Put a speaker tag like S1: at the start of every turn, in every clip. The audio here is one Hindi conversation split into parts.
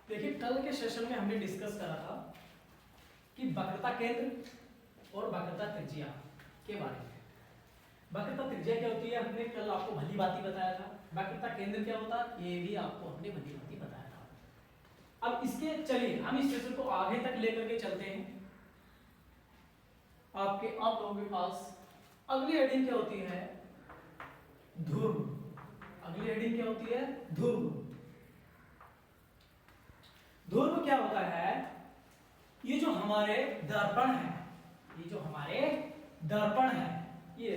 S1: देखिए कल के सेशन में हमने डिस्कस करा था कि वक्रता केंद्र और वक्रता त्रिज्या के बारे में। वक्रता त्रिज्या क्या होती है हमने कल आपको भली भांति बताया था। वक्रता केंद्र क्या होता है ये भी आपको हमने भली भांति बताया था। अब इसके चलिए हम इस सेशन को आगे तक लेकर के चलते हैं। आप लोगों के पास अगली हेडिंग क्या होती है? ध्रुव। अगली हेडिंग क्या होती है? ध्रुव। ध्रुव क्या होता है? ये जो हमारे दर्पण है, ये जो हमारे दर्पण है, ये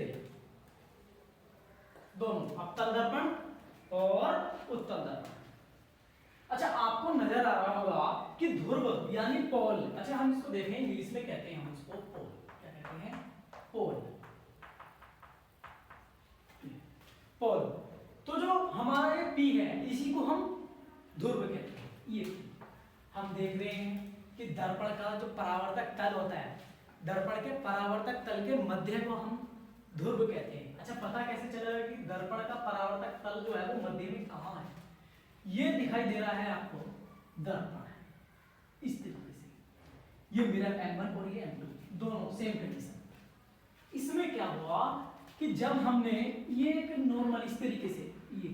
S1: दोनों अवतल दर्पण और उत्तल दर्पण। अच्छा आपको नजर आ रहा होगा कि ध्रुव यानी पोल। अच्छा हम इसको देखें इंग्लिश में कहते हैं हम इसको पोल। क्या कहते हैं? पोल। पोल। तो जो हमारा ये P है इसी को हम ध्रुव कहते हैं। ये हम देख रहे हैं कि दर्पण का जो परावर्तक तल होता है, दर्पण के परावर्तक तल के मध्य को हम ध्रुव कहते हैं। अच्छा पता कैसे चलेगा कि दर्पण का परावर्तक तल जो है वो मध्य में कहाँ है? ये दिखाई दे रहा है आपको दर्पण है इस तरीके से। ये मिरर M1 और ये M2 दोनों सेम कंडीशन। इसमें क्या हुआ कि जब हमने ये एक नॉर्मल इस तरीके से ये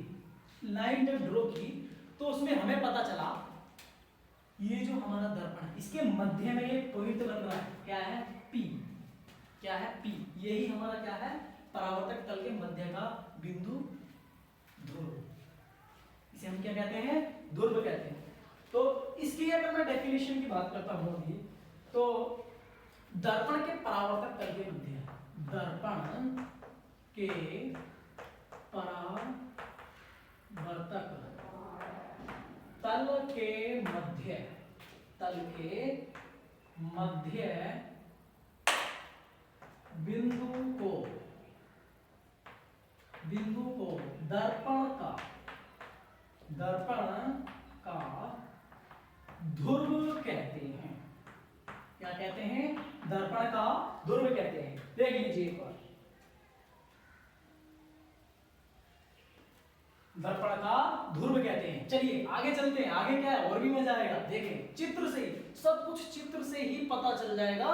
S1: लाइन जब ड्रॉ की तो उसमें हमें पता चला ये जो हमारा दर्पण है इसके मध्य में ये पॉइंट बन रहा है। क्या है? P। क्या है? P। यही हमारा क्या है? परावर्तक तल के मध्य का बिंदु ध्रुव। इसे हम क्या कहते हैं? ध्रुव कहते हैं। तो इसकी अगर मैं डेफिनेशन की बात करता हूं अभी तो दर्पण के परावर्तक तल के मध्य, दर्पण के परावर्तक तल के मध्य, तल के मध्य बिंदु को दर्पण का ध्रुव कहते हैं। क्या कहते हैं? दर्पण का ध्रुव कहते हैं। देख लीजिए एक बार, दर्पण का ध्रुव कहते हैं। चलिए आगे चलते हैं। आगे क्या है और भी मजा आएगा। देखें चित्र से ही सब कुछ चित्र से ही पता चल जाएगा,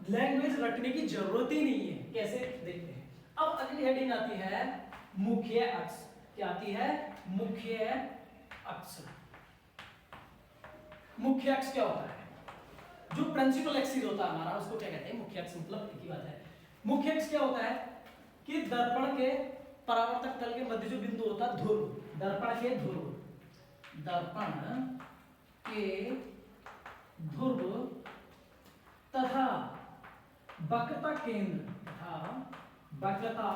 S1: लैंग्वेज रटने की जरूरत ही नहीं है। कैसे देखते हैं। अब अगली हेडिंग आती है मुख्य अक्ष। क्या आती है? मुख्य अक्ष। मुख्य अक्ष क्या होता है? जो प्रिंसिपल एक्सिस होता है हमारा उसको क्या कहते हैं? मुख्य अक्ष। मतलब एक ही बात है। मुख्य अक्ष क्या होता है कि दर्पण के परावर्तक तल के मध्य जो बिंदु होता है ध्रुव, दर्पण के ध्रुव, दर्पण के ध्रुव तथा वक्रता केंद्र, तथा वक्रता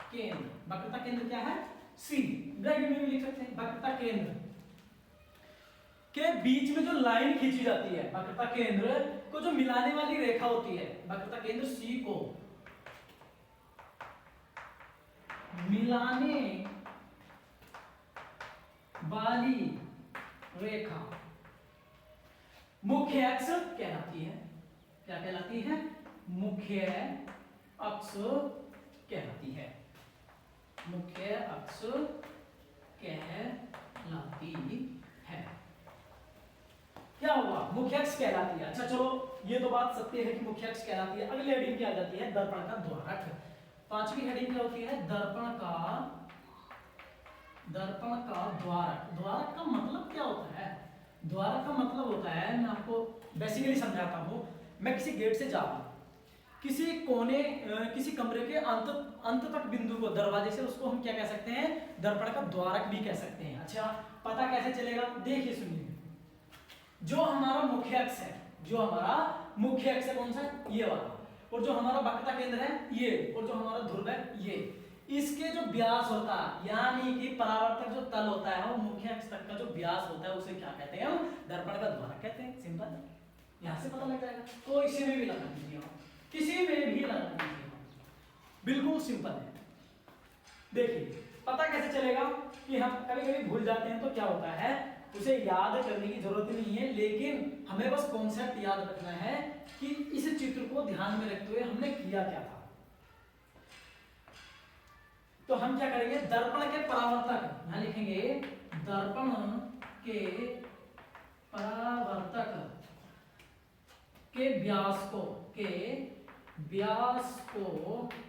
S1: केंद्र। वक्रता केंद्र क्या है? सी। ब्रैकेट में भी लिख सकते हैं। वक्रता केंद्र के बीच में जो लाइन खींची जाती है, वक्रता केंद्र को जो मिलाने वाली रेखा होती है, वक्रता केंद्र सी को मिलाने वाली रेखा मुख्य अक्ष कहलाती है। क्या कहलाती है? मुख्य अक्ष कहलाती है। मुख्य अक्ष कहलाती है। क्या हुआ? मुख्य अक्ष कहलाती है। अच्छा चलो ये तो बात सत्य है कि मुख्य अक्ष कहलाती है। अगली हेडिंग क्या आ जाती है? दर्पण का द्वारक। पांचवी हेडिंग क्या होती है? दर्पण का द्वारक। द्वारक का मतलब क्या होता है? द्वारक का मतलब होता है, मैं आपको बेसिकली समझाता हूं। मैं किसी गेट से जा रहा हूं, किसी कोने किसी कमरे के अंत तक बिंदु को, दरवाजे से, उसको हम क्या कह सकते हैं? दर्पण का द्वारक भी कह सकते हैं। अच्छा पता कैसे चलेगा? देखिए सुनिए, जो हमारा मुख्य अक्ष है, जो हमारा मुख्य अक्ष है कौन सा? ये वाला। और जो हमारा वक्रता केंद्र है ये, और जो हमारा ध्रुव है ये, इसके जो व्यास होता है यानी कि परावर्तक जो तल होता है वो मुख्य अक्ष तक का जो व्यास होता है उसे क्या कहते हैं? हम दर्पण का द्वारक कहते हैं। सिंपल, यहां से पता लग जाएगा। तो इसी में भी लगा दीजिए, किसी में भी लगा दीजिए, बिल्कुल सिंपल है। देखिए पता कैसे चलेगा कि हम कभी कभी भूल जाते हैं तो क्या होता है, उसे याद करने की जरूरत नहीं है, लेकिन हमें बस कॉन्सेप्ट याद रखना है कि इस चित्र को ध्यान में रखते हुए हमने किया क्या था। तो हम क्या करेंगे? दर्पण के परावर्तक, यहां लिखेंगे दर्पण के परावर्तक के व्यास को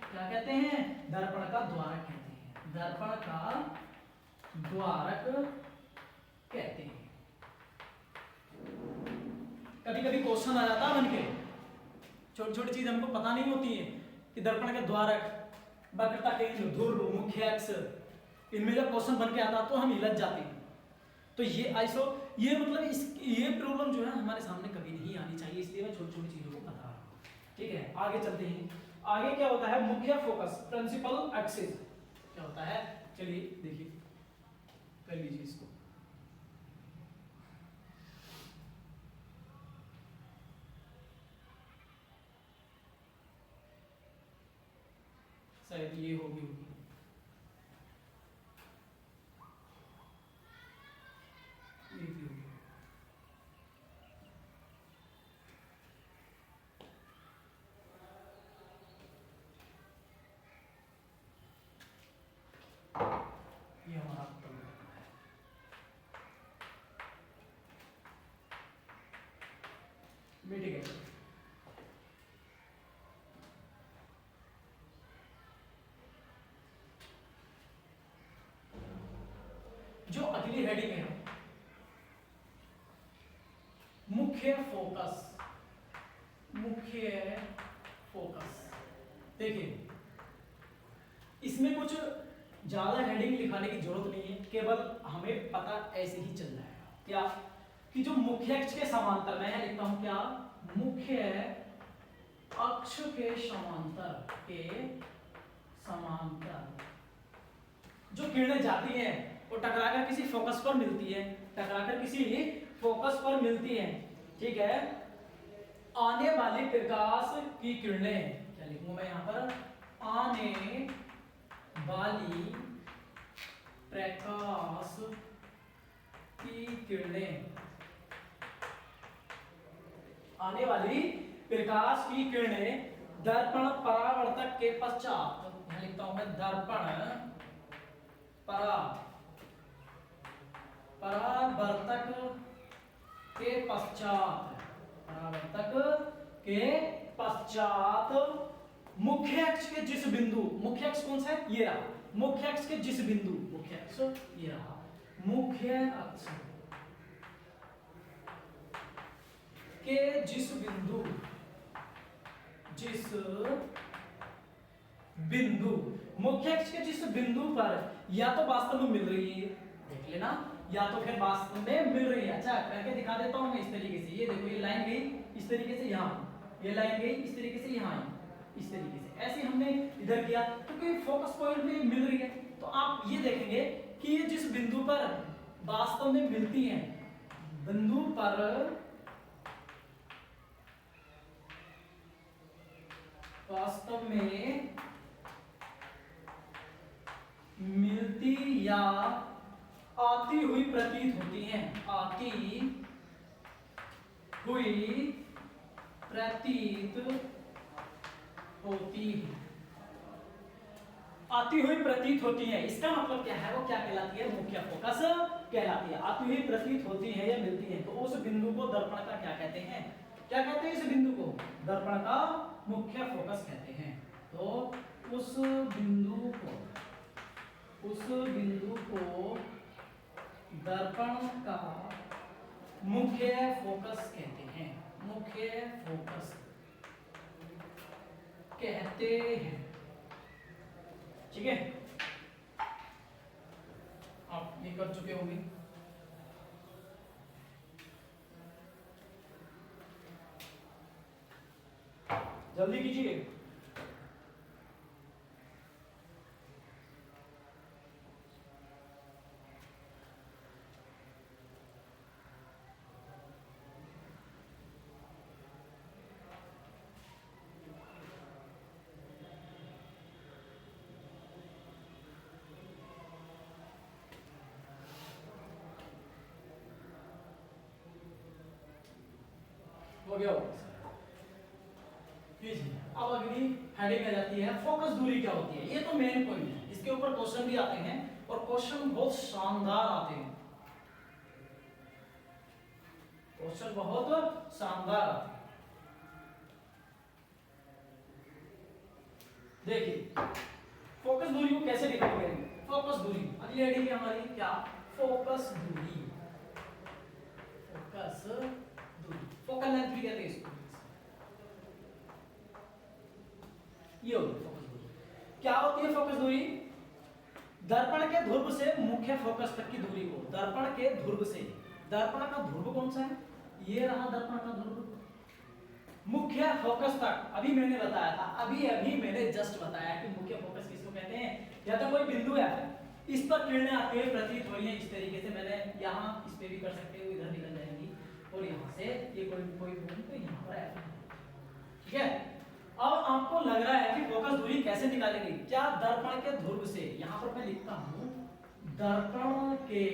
S1: क्या कहते हैं? दर्पण का द्वारक कहते हैं। दर्पण का द्वारक कहते हैं। कभी कभी क्वेश्चन आ जाता है बन के, छोटी छोटी चीज हमको पता नहीं होती है कि दर्पण के द्वारक, वक्रता केंद्र, ध्रुव, मुख्य अक्ष, इनमें जब क्वेश्चन बन के आता तो हम हिलत जाते हैं। तो ये ये मतलब ये प्रॉब्लम जो है हमारे सामने कभी नहीं आनी चाहिए, इसलिए मैं छोटी छोटी चीजों को बता रहा हूँ। ठीक है, आगे चलते हैं। आगे क्या होता है? मुख्य फोकस, प्रिंसिपल एक्सिस क्या होता है? चलिए देखिए, कर लीजिए इसको। शायद ये होगी ये भी होगी। ये हमारा मिट गया। जो अगली हेडिंग है, मुख्य फोकस। मुख्य फोकस, देखिए इसमें कुछ ज्यादा हेडिंग लिखाने की जरूरत नहीं है, केवल हमें पता ऐसे ही चल जाएगा क्या कि जो मुख्य अक्ष के समांतर, मैं लिखता हूं क्या? मुख्य अक्ष के समांतर जो किरणें जाती हैं वो टकराकर किसी फोकस पर मिलती है, टकराकर किसी फोकस पर मिलती है। ठीक है, आने वाली प्रकाश की किरणें, क्या लिखूंगा मैं यहां पर? आने वाली प्रकाश की किरणें, आने वाली प्रकाश की किरणें दर्पण परावर्तक के पश्चात, यहां लिखता हूं मैं दर्पण परावर्तक के पश्चात मुख्य अक्ष के जिस बिंदु, मुख्य अक्ष कौन सा है? ये रहा। मुख्य अक्ष के जिस बिंदु, मुख्य अक्ष ये रहा, मुख्य अक्ष के जिस बिंदु मुख्य अक्ष के जिस बिंदु पर या तो वास्तव में मिल रही है, देख लेना, या तो फिर वास्तव में मिल रही है। अच्छा करके दिखा देता हूं मैं इस तरीके से। ये देखो, ये लाइन गई इस तरीके से यहां, ये लाइन गई इस तरीके से यहां आई, इस तरीके से ऐसे हमने इधर किया, क्योंकि फोकस पॉइंट में मिल रही है। तो आप ये देखेंगे कि ये जिस बिंदु पर वास्तव में मिलती हैं, बिंदु पर वास्तव में मिलती या आती हुई प्रतीत होती हैं, आती हुई प्रतीत होती है, आती हुई प्रतीत होती है। इसका मतलब क्या है? वो क्या कहलाती है? मुख्य फोकस कहलाती है। आती हुई प्रतीत होती है या मिलती है, तो उस बिंदु को दर्पण का क्या कहते हैं? क्या कहते हैं इस बिंदु को? दर्पण का मुख्य फोकस कहते हैं। तो उस बिंदु को दर्पण का मुख्य फोकस कहते हैं, मुख्य फोकस कहते हैं। ठीक है, आप ये कर चुके होंगे। जल्दी कीजिए। हो गया होगा। अब अगली हेडिंग आ जाती है फोकस दूरी क्या होती है। ये तो मेन पॉइंट है, इसके ऊपर क्वेश्चन भी आते हैं और क्वेश्चन बहुत शानदार आते हैं। क्वेश्चन बहुत शानदार। देखिए फोकस दूरी को कैसे डिफाइन करेंगे। फोकस दूरी अगली हेडिंग है हमारी क्या, फोकस दूरी। फोकस दूरी, फोकल लेंथ भी कहते हैं इसको। ये होगी फोकस दूरी। क्या होती है फोकस दूरी? दर्पण के ध्रुव से मुख्य फोकस तक की दूरी को, दर्पण के ध्रुव से, दर्पण का ध्रुव कौन सा है, ये रहा दर्पण का ध्रुव, मुख्य फोकस तक। अभी मैंने बताया था, अभी मैंने जस्ट बताया कि मुख्य फोकस किसको कहते हैं। या तो कोई बिंदु है, इस पर किरणें आते हुए प्रतीत हो रही हैं, इस तरीके से मैंने यहाँ इस पे भी कर सकते हो, इधर निकल जाएंगी और यहाँ से ये कोई बूंद तो यहाँ पर है, ठीक है। अब आपको लग रहा है कि फोकस दूरी कैसे निकालेंगे, क्या दर्पण के ध्रुव से, यहाँ पर मैं लिखता हूँ दर्पण के